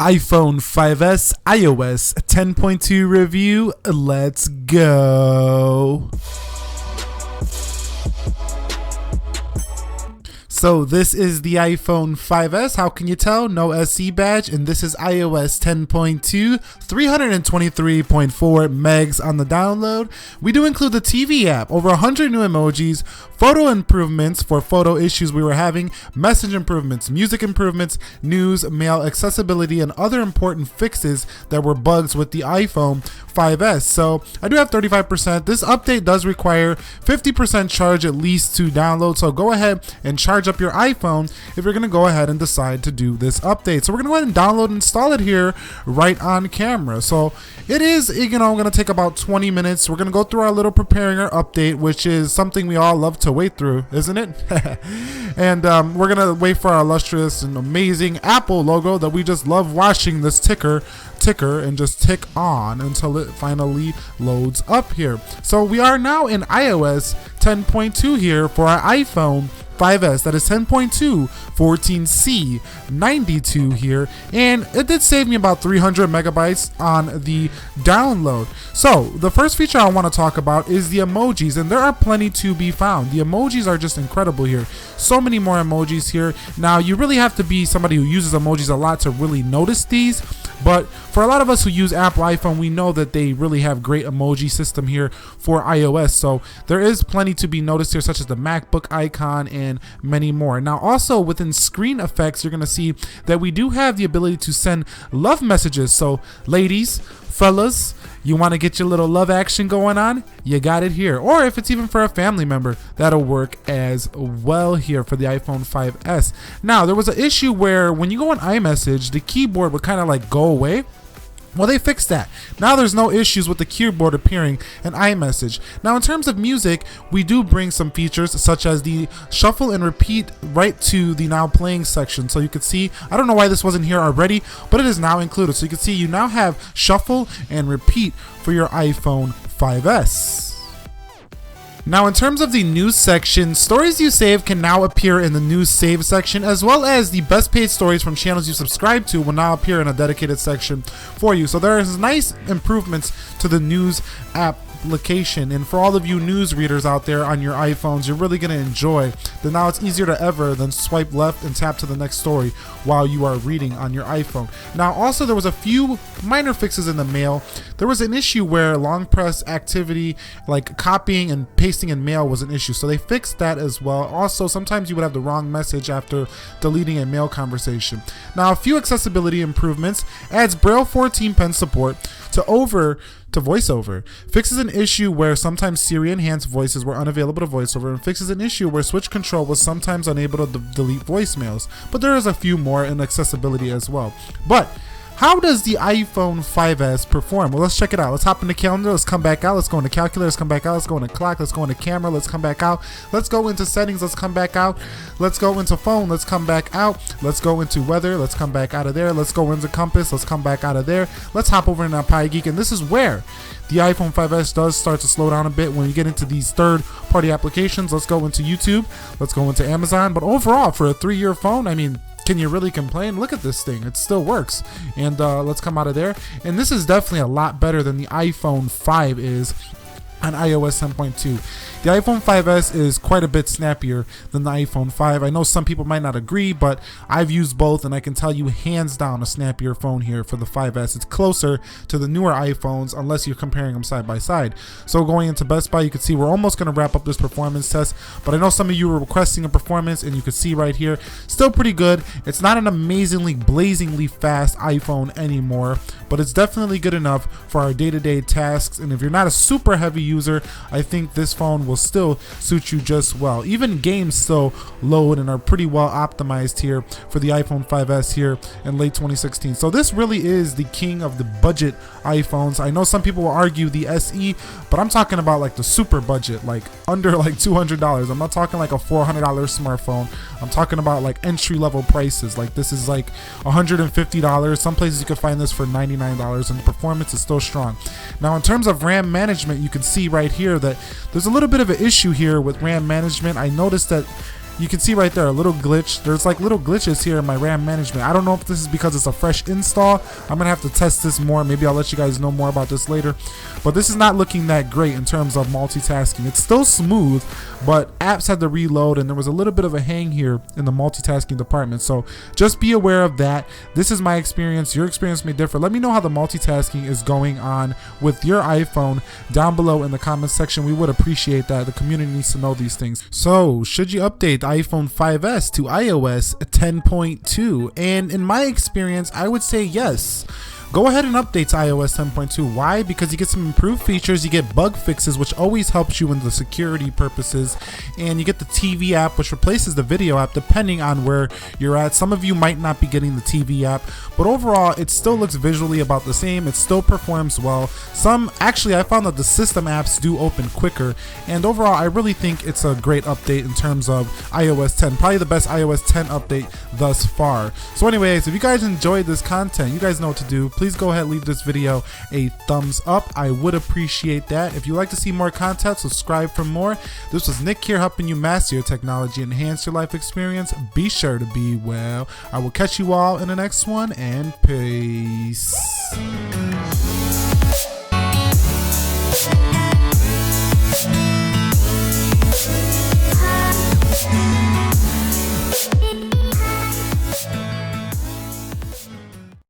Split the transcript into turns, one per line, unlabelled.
iPhone 5S iOS 10.2 review. Let's go. So this is the iPhone 5S. How can you tell? No SE badge. And this is iOS 10.2, 323.4 megs on the download. We do include the TV app, over 100 new emojis, photo improvements for photo issues we were having, message improvements, music improvements, news, mail, accessibility, and other important fixes that were bugs with the iPhone 5S. So I do have 35%. This update does require 50% charge at least to download. So go ahead and charge up your iPhone if you're going to go ahead and decide to do this update. So we're going to go ahead and download and install it here right on camera. So it is, going to take about 20 minutes. We're going to go through our little preparing our update, which is something we all love to wait through, isn't it? And we're going to wait for our illustrious and amazing Apple logo that we just love watching this ticker and just tick on until it finally loads up here. So we are now in iOS 10.2 here for our iPhone 5S. That is 10.2 14C 92 here, and it did save me about 300 megabytes on the download. So the first feature I want to talk about is the emojis, and there are plenty to be found. The emojis are just incredible here. So many more emojis here. Now you really have to be somebody who uses emojis a lot to really notice these, but for a lot of us who use Apple iPhone, we know that they really have great emoji system here for iOS. So there is plenty to be noticed here, such as the MacBook icon and many more. Now also within screen effects, you're going to see that we do have the ability to send love messages. So ladies, fellas, you want to get your little love action going on? You got it here. Or if it's even for a family member, that'll work as well here for the iPhone 5S. Now, there was an issue where when you go on iMessage, the keyboard would kind of like go away. Well, they fixed that. Now there's no issues with the keyboard appearing in iMessage. Now in terms of music, we do bring some features such as the shuffle and repeat right to the now playing section. So you can see, I don't know why this wasn't here already, but it is now included. So you can see you now have shuffle and repeat for your iPhone 5S. Now in terms of the news section, stories you save can now appear in the news save section, as well as the best paid stories from channels you subscribe to will now appear in a dedicated section for you. So there is nice improvements to the news application, and for all of you news readers out there on your iPhones, you're really going to enjoy that. Now it's easier to ever than swipe left and tap to the next story while you are reading on your iPhone. Now also there was a few minor fixes in the mail. There was an issue where long press activity like copying and pasting in mail was an issue, so they fixed that as well. Also sometimes you would have the wrong message after deleting a mail conversation. Now a few accessibility improvements: adds Braille 14 pen support to VoiceOver, fixes an issue where sometimes Siri enhanced voices were unavailable to VoiceOver, and fixes an issue where switch control was sometimes unable to delete voicemails. But there is a few more in accessibility as well. But how does the iPhone 5S perform? Well, let's check it out. Let's hop into calendar. Let's come back out. Let's go into calculator. Let's come back out. Let's go into clock. Let's go into camera. Let's come back out. Let's go into settings. Let's come back out. Let's go into phone. Let's come back out. Let's go into weather. Let's come back out of there. Let's go into compass. Let's come back out of there. Let's hop over into Pi Geek. And this is where the iPhone 5S does start to slow down a bit when you get into these third-party applications. Let's go into YouTube. Let's go into Amazon. But overall, for a 3-year phone, I mean, can you really complain? Look at this thing. It still works. And let's come out of there. And this is definitely a lot better than the iPhone 5 is on iOS 10.2. The iPhone 5S is quite a bit snappier than the iPhone 5. I know some people might not agree, but I've used both, and I can tell you hands down a snappier phone here for the 5S. It's closer to the newer iPhones unless you're comparing them side by side. So going into Best Buy, you can see we're almost going to wrap up this performance test, but I know some of you were requesting a performance, and you can see right here, still pretty good. It's not an amazingly, blazingly fast iPhone anymore, but it's definitely good enough for our day-to-day tasks. And if you're not a super heavy user, I think this phone will still suit you just well. Even games still load and are pretty well optimized here for the iPhone 5S here in late 2016. So this really is the king of the budget iPhones. I know some people will argue the SE, but I'm talking about like the super budget, like under like $200. I'm not talking like a $400 smartphone. I'm talking about like entry level prices. Like this is like $150. Some places you can find this for $99, and the performance is still strong. Now in terms of RAM management, you can see right here that there's a little bit of an issue here with RAM management. I noticed that you can see right there a little glitch. There's like little glitches here in my RAM management. I don't know if this is because it's a fresh install. I'm gonna have to test this more. Maybe I'll let you guys know more about this later. But this is not looking that great in terms of multitasking. It's still smooth, but apps had to reload and there was a little bit of a hang here in the multitasking department. So just be aware of that. This is my experience. Your experience may differ. Let me know how the multitasking is going on with your iPhone down below in the comments section. We would appreciate that. The community needs to know these things. So should you update the iPhone 5S to iOS 10.2? And in my experience, I would say yes. Go ahead and update to iOS 10.2. Why? Because you get some improved features, you get bug fixes, which always helps you in the security purposes, and you get the TV app, which replaces the video app depending on where you're at. Some of you might not be getting the TV app, but overall it still looks visually about the same. It still performs well. Actually I found that the system apps do open quicker, and overall I really think it's a great update in terms of iOS 10. Probably the best iOS 10 update thus far. So anyways, if you guys enjoyed this content, you guys know what to do. Please go ahead and leave this video a thumbs up. I would appreciate that. If you'd like to see more content, subscribe for more. This was Nick here, helping you master your technology, enhance your life experience. Be sure to be well. I will catch you all in the next one, and peace.